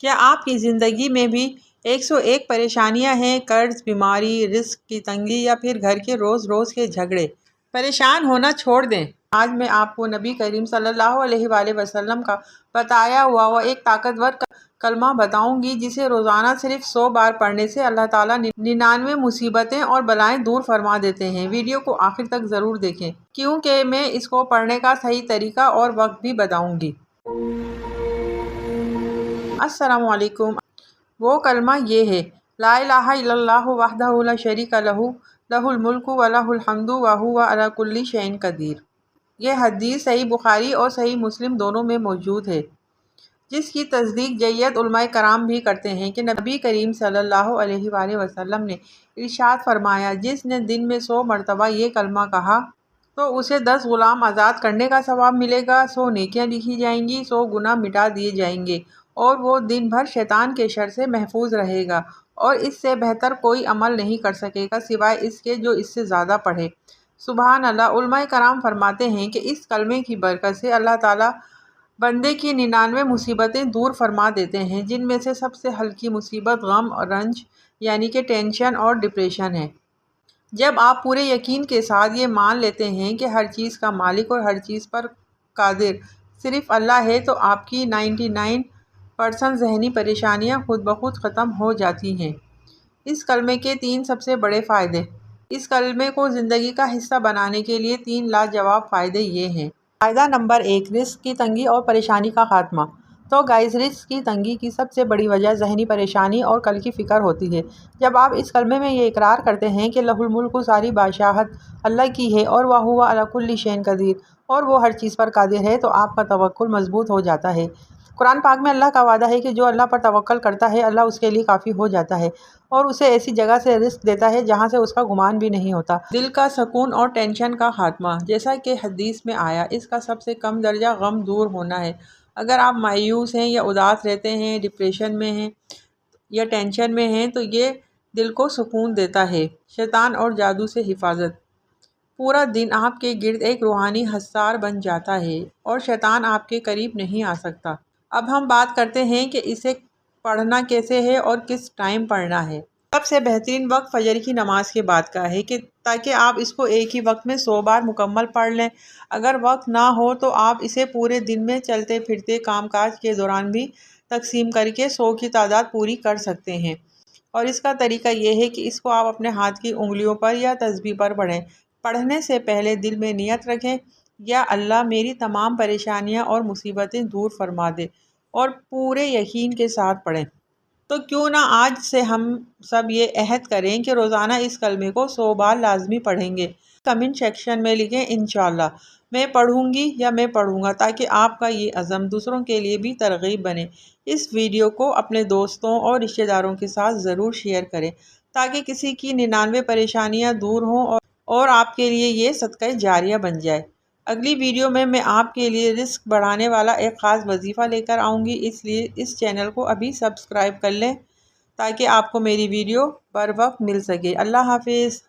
کیا آپ کی زندگی میں بھی 101 پریشانیاں ہیں؟ قرض، بیماری، رزق کی تنگی یا پھر گھر کے روز روز کے جھگڑے؟ پریشان ہونا چھوڑ دیں۔ آج میں آپ کو نبی کریم صلی اللہ علیہ وآلہ وسلم کا بتایا ہوا وہ ایک طاقتور کلمہ بتاؤں گی جسے روزانہ صرف 100 بار پڑھنے سے اللہ تعالیٰ 99 مصیبتیں اور بلائیں دور فرما دیتے ہیں۔ ویڈیو کو آخر تک ضرور دیکھیں کیونکہ میں اس کو پڑھنے کا صحیح طریقہ اور وقت بھی بتاؤں گی۔ السلام علیکم۔ وہ کلمہ یہ ہے: لا الہ الا اللہ وحدہ لا شریک لہ لہ الملک ولہ الحمد وہو علی کل شیء قدیر۔ یہ حدیث صحیح بخاری اور صحیح مسلم دونوں میں موجود ہے، جس کی تصدیق جید علماء کرام بھی کرتے ہیں کہ نبی کریم صلی اللہ علیہ وآلہ وسلم نے ارشاد فرمایا، جس نے دن میں 100 مرتبہ یہ کلمہ کہا تو اسے 10 غلام آزاد کرنے کا ثواب ملے گا، 100 نیکیاں لکھی جائیں گی، 100 گناہ مٹا دیے جائیں گے، اور وہ دن بھر شیطان کے شر سے محفوظ رہے گا، اور اس سے بہتر کوئی عمل نہیں کر سکے گا سوائے اس کے جو اس سے زیادہ پڑھے۔ سبحان اللہ۔ علماء کرام فرماتے ہیں کہ اس کلمے کی برکت سے اللہ تعالیٰ بندے کی 99 مصیبتیں دور فرما دیتے ہیں، جن میں سے سب سے ہلکی مصیبت غم اور رنج یعنی کہ ٹینشن اور ڈپریشن ہے۔ جب آپ پورے یقین کے ساتھ یہ مان لیتے ہیں کہ ہر چیز کا مالک اور ہر چیز پر قادر صرف اللہ ہے تو آپ کی 99% ذہنی پریشانیاں خود بخود ختم ہو جاتی ہیں۔ اس کلمے کے 3 سب سے بڑے فائدے۔ اس کلمے کو زندگی کا حصہ بنانے کے لیے 3 لاجواب فائدے یہ ہیں۔ فائدہ نمبر 1، رزق کی تنگی اور پریشانی کا خاتمہ۔ تو گائز، رزق کی تنگی کی سب سے بڑی وجہ ذہنی پریشانی اور کل کی فکر ہوتی ہے۔ جب آپ اس کلمے میں یہ اقرار کرتے ہیں کہ لہ الملک، ساری بادشاہت اللہ کی ہے، اور وہو علی کل شیء قدیر، اور وہ ہر چیز پر قادر ہے، تو آپ کا توکل مضبوط ہو جاتا ہے۔ قرآن پاک میں اللہ کا وعدہ ہے کہ جو اللہ پر توکل کرتا ہے اللہ اس کے لیے کافی ہو جاتا ہے، اور اسے ایسی جگہ سے رزق دیتا ہے جہاں سے اس کا گمان بھی نہیں ہوتا۔ دل کا سکون اور ٹینشن کا خاتمہ۔ جیسا کہ حدیث میں آیا، اس کا سب سے کم درجہ غم دور ہونا ہے۔ اگر آپ مایوس ہیں یا اداس رہتے ہیں، ڈپریشن میں ہیں یا ٹینشن میں ہیں، تو یہ دل کو سکون دیتا ہے۔ شیطان اور جادو سے حفاظت۔ پورا دن آپ کے گرد ایک روحانی حصار بن جاتا ہے اور شیطان آپ کے قریب نہیں آ سکتا۔ اب ہم بات کرتے ہیں کہ اسے پڑھنا کیسے ہے اور کس ٹائم پڑھنا ہے۔ سب سے بہترین وقت فجر کی نماز کے بعد کا ہے کہ تاکہ آپ اس کو ایک ہی وقت میں 100 بار مکمل پڑھ لیں۔ اگر وقت نہ ہو تو آپ اسے پورے دن میں چلتے پھرتے کام کاج کے دوران بھی تقسیم کر کے 100 کی تعداد پوری کر سکتے ہیں، اور اس کا طریقہ یہ ہے کہ اس کو آپ اپنے ہاتھ کی انگلیوں پر یا تسبیح پر پڑھیں۔ پڑھنے سے پہلے دل میں نیت رکھیں، یا اللہ میری تمام پریشانیاں اور مصیبتیں دور فرما دے، اور پورے یقین کے ساتھ پڑھیں۔ تو کیوں نہ آج سے ہم سب یہ عہد کریں کہ روزانہ اس کلمے کو 100 بار لازمی پڑھیں گے۔ کمنٹ سیکشن میں لکھیں انشاءاللہ میں پڑھوں گی یا میں پڑھوں گا، تاکہ آپ کا یہ عزم دوسروں کے لیے بھی ترغیب بنے۔ اس ویڈیو کو اپنے دوستوں اور رشتہ داروں کے ساتھ ضرور شیئر کریں تاکہ کسی کی 99 پریشانیاں دور ہوں اور آپ کے لیے یہ صدقہ جاریہ بن جائے۔ اگلی ویڈیو میں آپ کے لیے رزق بڑھانے والا ایک خاص وظیفہ لے کر آؤں گی، اس لیے اس چینل کو ابھی سبسکرائب کر لیں تاکہ آپ کو میری ویڈیو بر وقت مل سکے۔ اللہ حافظ۔